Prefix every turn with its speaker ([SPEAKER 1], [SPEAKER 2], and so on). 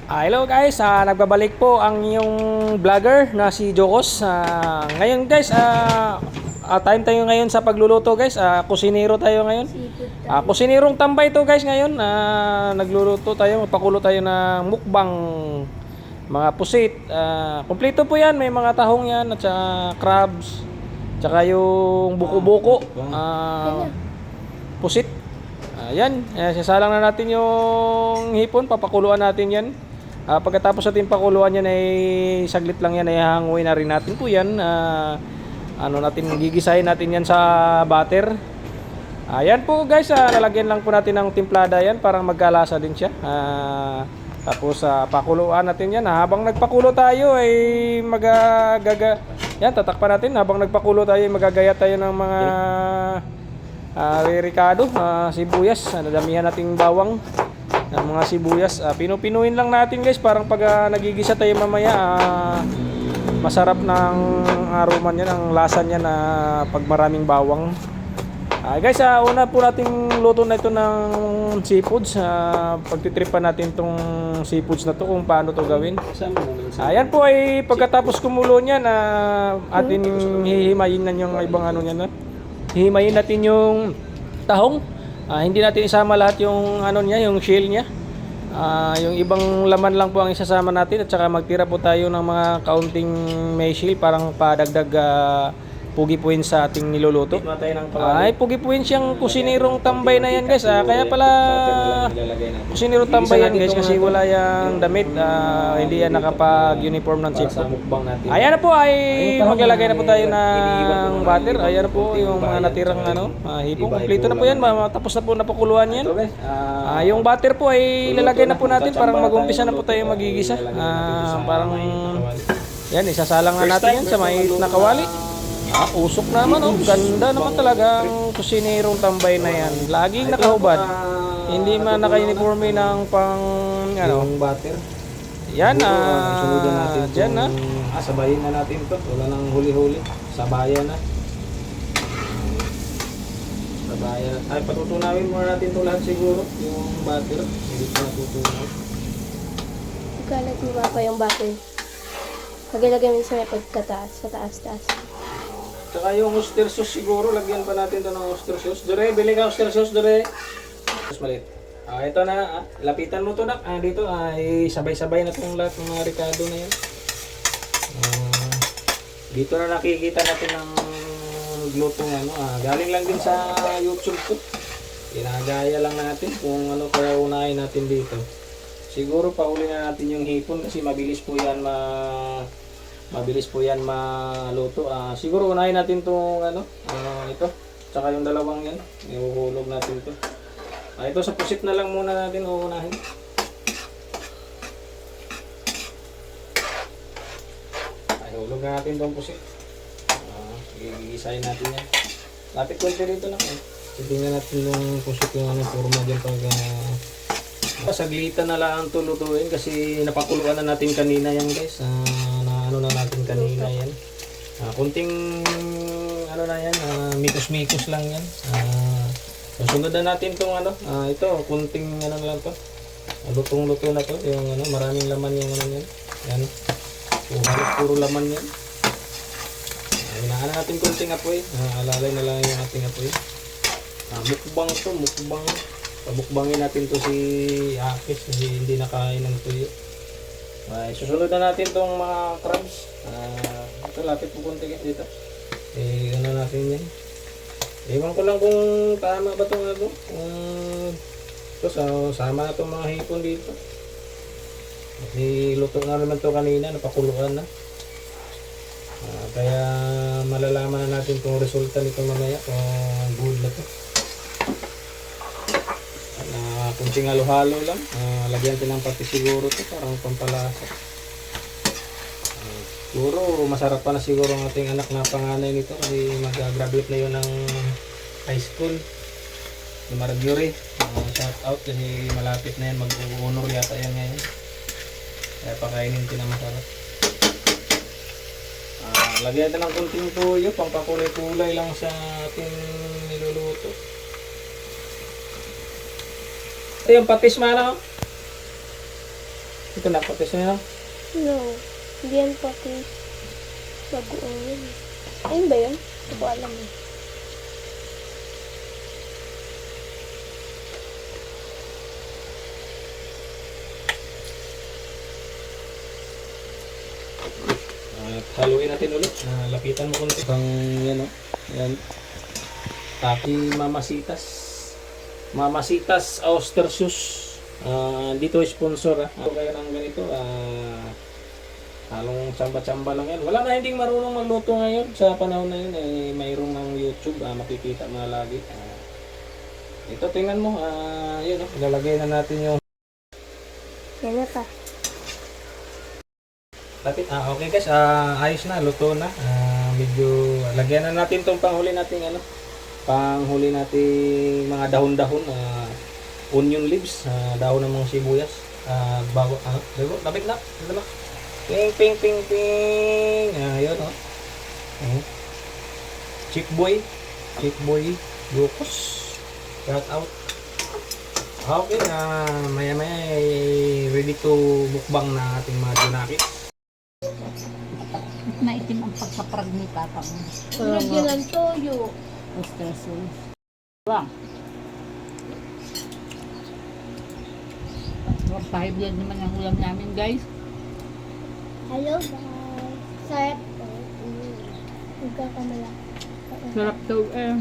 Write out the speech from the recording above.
[SPEAKER 1] Hello guys, nagbabalik po ang yung vlogger na si Jokos. Ngayon guys, time tayo ngayon sa pagluluto guys. Kusinero tayo ngayon. Kusinerong tambay to guys ngayon. Nagluluto tayo, magpakulo tayo ng mukbang. Mga pusit. Kompleto po yan, may mga tahong yan at saka crabs. Tsaka yung buko-buko. Pusit. Yan, sasalang na natin yung hipon, papakuluan natin yan. Pagkatapos natin pakuluan yan ay saglit lang yan, ay hanguin na rin natin po yan. Gigisahin natin yan sa butter. Ayan po guys, lalagyan lang po natin ng timplada yan para magkalasa din siya. Tapos pakuluan natin yan. Habang nagpakulo tayo ay yan, tatakpan natin. Habang nagpakulo tayo ay magagaya tayo ng mga ricado, sibuyas. Nadamihan nating bawang ng mga sibuyas. Pinupinuin lang natin guys, parang pag nagigisa tayo mamaya masarap ng aroma niya, ng lasa niya na pag maraming bawang. Guys, una po nating luto na ito ng seafoods. Pagtitripan natin tong seafoods na to kung paano to gawin. Ayan po ay pagkatapos kumulo niyan, atin hihimayin na yung ibang ano niya na. Hihimayin natin yung tahong. Hindi natin isama lahat yung ano niya, yung shell niya. Yung ibang laman lang po ang isasama natin at saka magtira po tayo ng mga kaunting may shell parang padagdag pugi-puin sa ating niluluto. Ay, pugi-puin siyang kusinerong tambay na yan guys. Kaya pala kusinerong tambay yan guys kasi wala yung damit. Hindi yan nakapag-uniform ng chief. Ayan na po, ay maglalagay na po tayo ng butter. Ayan na po yung mga natirang hipong. Kompleto na po yan. Tapos na po napakuluan yan. Yung butter po ay lalagay na po natin. Parang mag-umpisa na po tayo magigisa. Parang yan, isasalang na natin yan sa may nakawali. Usok naman, ganda naman talaga ang kusinerong tambay na yan. Laging nakahubad. Hindi man naka-uniforme ng pang
[SPEAKER 2] yung butter.
[SPEAKER 1] Yan
[SPEAKER 2] Sunodin natin
[SPEAKER 1] dyan na.
[SPEAKER 2] Sabayin na natin to. Wala nang huli-huli. Sabayan na. Sabayan. Ay, patutunawin muna natin to lahat siguro. Yung butter. Hindi ko natutunaw.
[SPEAKER 3] Kalat mo ba pa yung butter? Kagalagay mo sa may pagkataas, sa taas-taas.
[SPEAKER 1] Saka yung oyster sauce siguro, lagyan pa natin to ng oyster sauce. Dure, bili ka oyster sauce, dure. Mas maliit. Ito na, lapitan mo to na. Dito ay sabay-sabay na itong lahat ng mga ricado na yan. Dito na nakikita natin ang lutong galing lang din sa YouTube ko. Ginagaya lang natin kung ano kaya unahin natin dito. Siguro pauli na natin yung hipon kasi mabilis po yan maluto. Siguro unahin natin tong ito. Tsaka yung dalawang yan. Ihuhulog natin ito. Ito sa pusit na lang muna natin uunahin. Ihulog na natin tong pusit. Gigisahin natin yan. Lapit konti dito na. Tingnan natin yung pusit yung forma dyan pag saglitan na lang ito lutuin kasi napakuluan na natin kanina yan guys. Na natin kanina yan. Kunting na yan, mikos-mikos lang yan. Susunod na natin tong ito, kunting lang to. Lutong-luto na to, yung maraming laman yung yan. Yan. Puro laman yan. Hinaan natin kunting apoy. Alalay na lang yung ating apoy. Mukbang to, mukbang. Pabukbangin natin to si Akis kasi hindi nakain ng tuyo. Susunod na natin tong mga crabs. Ito, lapit po konti dito. Natin yan. Ewan ko lang kung tama ba itong ito, sama na itong mga hipon dito. Kasi luto na naman ito kanina, napakuluan na. Kaya malalaman na natin kung resulta nito mamaya, kung good na ito. Kunting halo-halo lang. Lagyan natin ng pati siguro ito, parang pampalasa. Siguro masarap pa na siguro ang ating anak na panganay nito kasi mag-graduate na yun ng high school. Yung Marjorie, shout out kasi malapit na yan, mag-honor yata yan ngayon. Kaya pakainin natin na masarap. Lagyan natin ng kunting tuyo, pampakulay-kulay lang sa ating niluluto. Ito yung patis mana. Ito na, patis na lang.
[SPEAKER 3] No. Hindi yan pati bagoong yun. Ayun ba yun? Hindi ko alam eh.
[SPEAKER 1] Haluin natin ulit. Lapitan mo konti. Pang yan o. Yan. Taki Mamasitas. Mamasitas Austersus. Dito sponsor ha. Ako kayo ng ganito. Halong tsamba-tsamba lang yan. Wala na hindi marunong magluto ngayon. Sa panahon na yun, mayroong ng YouTube. Makikita mo na lagi. Ito, tingnan mo. Yun, ilalagay na natin yung...
[SPEAKER 3] Yan na pa.
[SPEAKER 1] Lapit. Okay guys. Ayos na. Luto na. Medyo... Lagyan na natin itong panghuli natin panghuli natin mga dahon-dahon. Onion leaves. Dahon ng mga sibuyas. Bago. Lapit na. Ito na. Ping, ping, ping, ping. Yun, oh. Chick boy. Chick boy. Lucas. Shout out. Okay, maya-maya ready to mukbang na ating mga junakis.
[SPEAKER 4] Maitim ang pagkaprag ni Papa mo.
[SPEAKER 3] Lagyan ng toyo.
[SPEAKER 4] Oyster sauce. Bang. Pahibyan naman ang ulam namin, guys.
[SPEAKER 3] Hello guys. Sarap po. Nagkakamala.
[SPEAKER 4] Sarap daw eh.